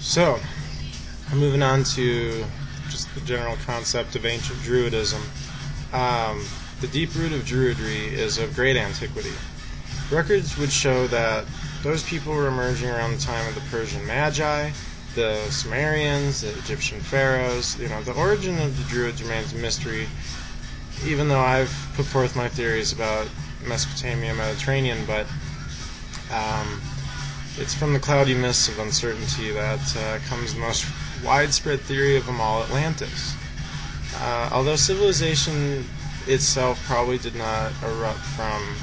So, moving on to just the general concept of ancient Druidism. The deep root of Druidry is of great antiquity. Records would show that those people were emerging around the time of the Persian Magi, the Sumerians, the Egyptian pharaohs. The origin of the Druids remains a mystery, even though I've put forth my theories about Mesopotamia, Mediterranean, but it's from the cloudy mists of uncertainty that comes the most widespread theory of them all, Atlantis. Although civilization itself probably did not erupt from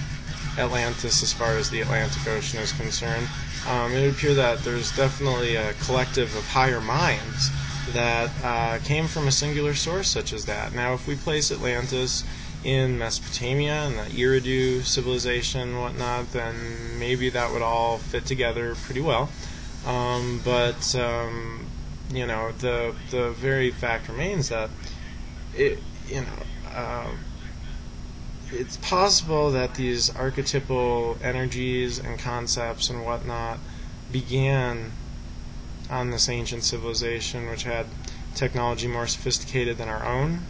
Atlantis as far as the Atlantic Ocean is concerned, it would appear that there's definitely a collective of higher minds that came from a singular source such as that. Now, if we place Atlantis in Mesopotamia and the Eridu civilization and whatnot, then maybe that would all fit together pretty well. But the very fact remains that it's possible that these archetypal energies and concepts and whatnot began on this ancient civilization, which had technology more sophisticated than our own.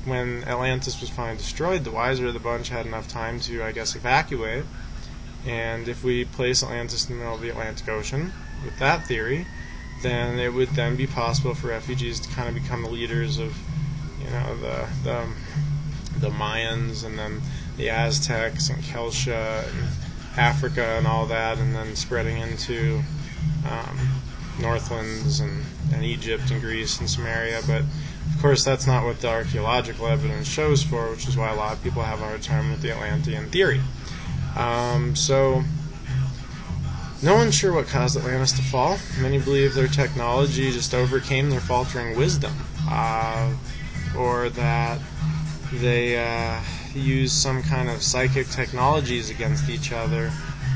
When Atlantis was finally destroyed, the wiser of the bunch had enough time to, I guess, evacuate. And if we place Atlantis in the middle of the Atlantic Ocean, with that theory, then it would then be possible for refugees to kind of become the leaders of, the Mayans, and then the Aztecs and Celtia and Africa and all that, and then spreading into Northlands and Egypt and Greece and Samaria. But of course, that's not what the archaeological evidence shows for, which is why a lot of people have a hard time with the Atlantean theory. So, no one's sure what caused Atlantis to fall. Many believe their technology just overcame their faltering wisdom, or that they used some kind of psychic technologies against each other,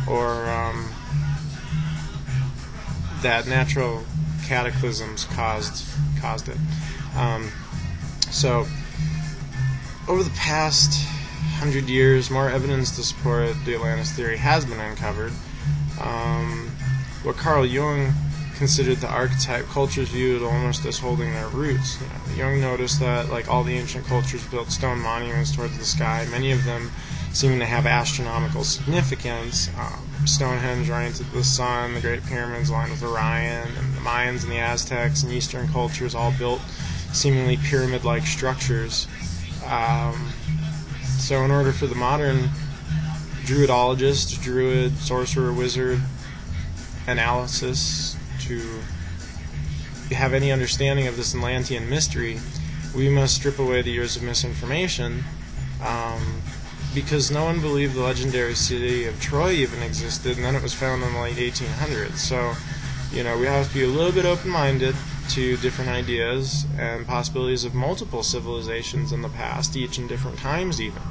or that natural cataclysms caused it. So, over the past 100 years, more evidence to support the Atlantis theory has been uncovered. What Carl Jung considered the archetype, cultures viewed almost as holding their roots. Jung noticed that, like all the ancient cultures, built stone monuments towards the sky, many of them seeming to have astronomical significance. Stonehenge oriented to the sun, the Great Pyramids aligned with Orion, and the Mayans and the Aztecs and Eastern cultures all built seemingly pyramid-like structures. So in order for the modern Druidologist, Druid, Sorcerer, Wizard analysis to have any understanding of this Atlantean mystery, we must strip away the years of misinformation, because no one believed the legendary city of Troy even existed, and then it was found in the late 1800s. So, we have to be a little bit open-minded to different ideas and possibilities of multiple civilizations in the past, each in different times even.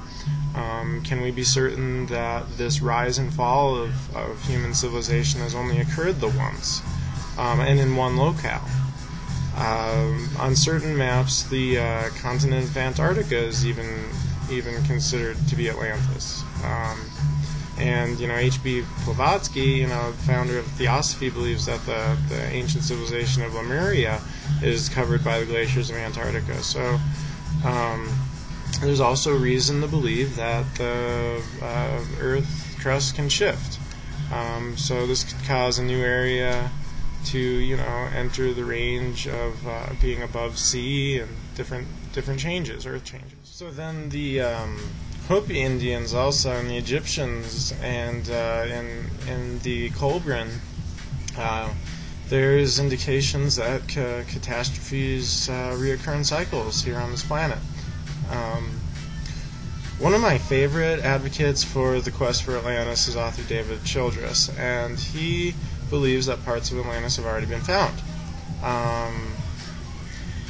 Can we be certain that this rise and fall of human civilization has only occurred the once, and in one locale? On certain maps, the continent of Antarctica is even considered to be Atlantis. And H.B. Blavatsky, founder of Theosophy, believes that the ancient civilization of Lemuria is covered by the glaciers of Antarctica. So there's also reason to believe that the Earth crust can shift. So this could cause a new area to, enter the range of being above sea, and different changes, Earth changes. So then the Hopi Indians also, and the Egyptians, and in the Colbrin, there's indications that catastrophes reoccur in cycles here on this planet. One of my favorite advocates for the quest for Atlantis is author David Childress, and he believes that parts of Atlantis have already been found.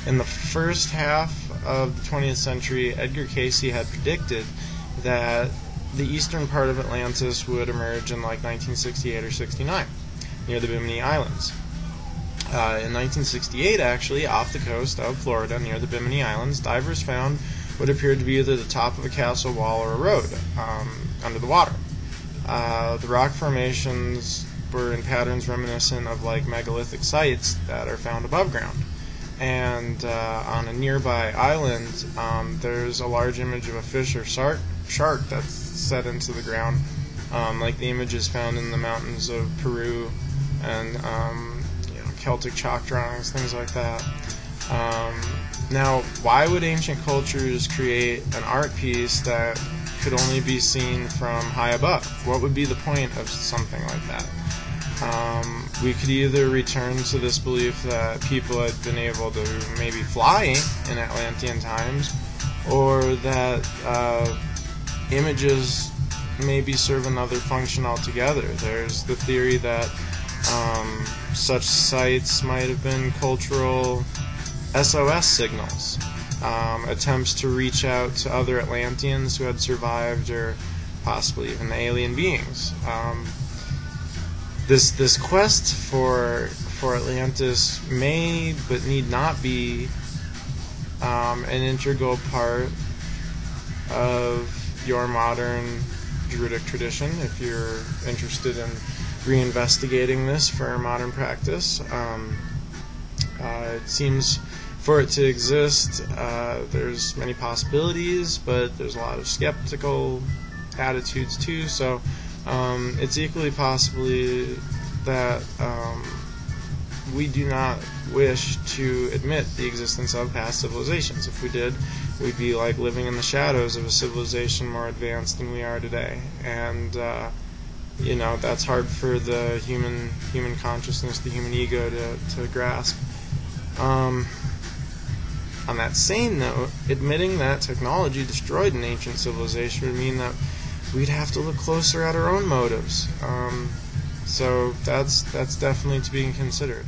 In the first half of the 20th century, Edgar Cayce had predicted that the eastern part of Atlantis would emerge in like 1968 or 69, near the Bimini Islands. In 1968, actually, off the coast of Florida, near the Bimini Islands, divers found what appeared to be either the top of a castle wall or a road under the water. The rock formations were in patterns reminiscent of like megalithic sites that are found above ground. And on a nearby island, there's a large image of a fish or shark that's set into the ground, like the images found in the mountains of Peru and Celtic chalk drawings, things like that. Now, why would ancient cultures create an art piece that could only be seen from high above? What would be the point of something like that? We could either return to this belief that people had been able to maybe fly in Atlantean times, or that images maybe serve another function altogether. There's the theory that such sites might have been cultural SOS signals, attempts to reach out to other Atlanteans who had survived, or possibly even alien beings. This quest for Atlantis may but need not be an integral part of your modern Druidic tradition. If you're interested in reinvestigating this for modern practice, it seems for it to exist, there's many possibilities, but there's a lot of skeptical attitudes too. So it's equally possibly that we do not wish to admit the existence of past civilizations. If we did, we'd be like living in the shadows of a civilization more advanced than we are today. And that's hard for the human consciousness, the human ego to grasp. On that same note, admitting that technology destroyed an ancient civilization would mean that we'd have to look closer at our own motives. So that's definitely to be considered.